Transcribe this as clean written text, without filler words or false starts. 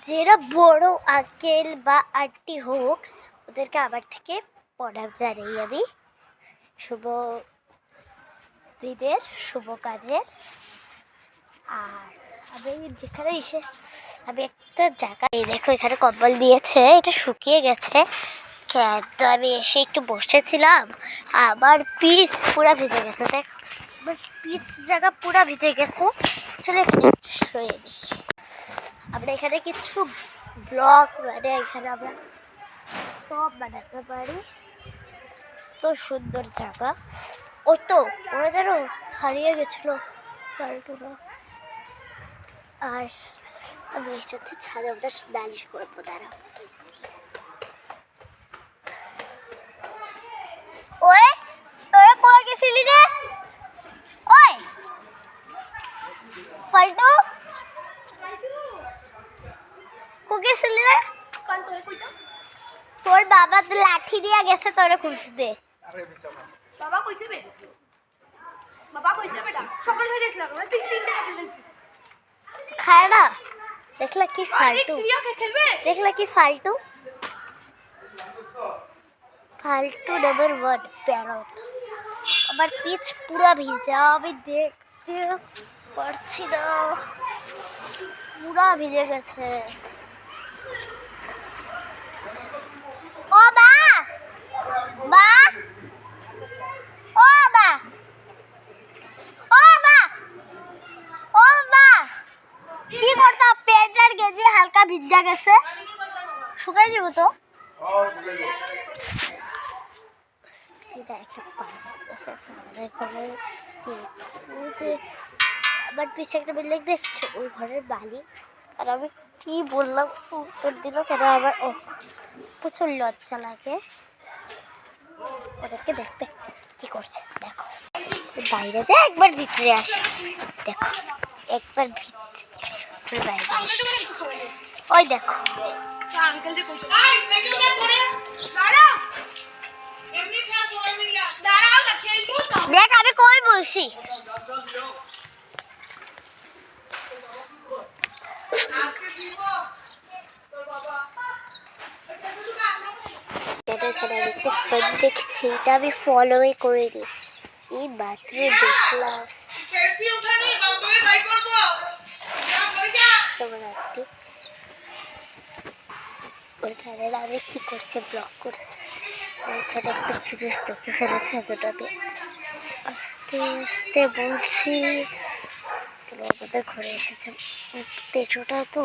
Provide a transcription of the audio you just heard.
যারা বড় আঙ্কেল বা আন্টি হোক ওদেরকে আবার থেকে প্রণাম জানাই আমি শুভ দিনের শুভ কাজের। আর আমি যেখানে এসে আমি একটা জায়গায় দেখো এখানে কম্বল দিয়েছে, এটা শুকিয়ে গেছে। তো আমি এসে একটু বসেছিলাম, আমার পিচ পুরো ভিজে গেছে। দেখ আমার পিচ জায়গা পুরো ভিজে গেছে। চলে এখানে শুয়ে দিই। আমরা এখানে কিছু ব্লগ মানে এখানে আমরা সব বানাতে পারি। তো সুন্দর জায়গা। ওই তো ওরা যেন হারিয়ে গেছিলো কার্টুনও। আর আমি এসেছি ছাদে, ওদের নালিশ করবো দাঁড়া। ওই তোরা কই গেছিলি রে? ওই ফালতু কই গেছিলি রে? তোর বাবা তো লাঠি দিয়া গেছে তোরে খুঁজতে। বাবা কইছে বে? বাবা কইছে বেটা সকাল থেকে গেছিলাম আমরা 3 টাকা পেয়েছি। খায় না দেখলা কি ফালতু, দেখলা কি ফালতু ফালতু নাম্বার 1 প্যারট। আমার পিচ পুরো ভিজা, আমি দেখতে পারছি না, পুরো ভিজে গেছে। ও বা বা ও বা ও বা ও বা কি করতা? পেট আর গেজি হালকা ভিজা গেছে, শুকাই যাব তো। এটা একটা আমাদের ঘরের যে আমার পিছিয়ে একটা বিল্ডিং দেখছো, ওই ঘরের মালিক। আর আমি কি বললাম উত্তর দিল কেন আমার? ও প্রচুর লজ্জা লাগে ওদেরকে দেখতে কি করছে। দেখো বাইরে যে একবার ভিতরে আসে, দেখো একবার ভিতরে বাইরে আসে। ওই দেখো দেখ আমি কই বলছি। দেখছি এটা আমি ফলোই করিনি, এই মাত্র দেখলাম ওইখানে আমি কি করছে ব্লক করছে, ওইখানে একটা জিনিস দেখে ফেলেছে। এতটাকে আস্তে আস্তে বলছি আমাদের ঘরে এসেছে পেটোটা তো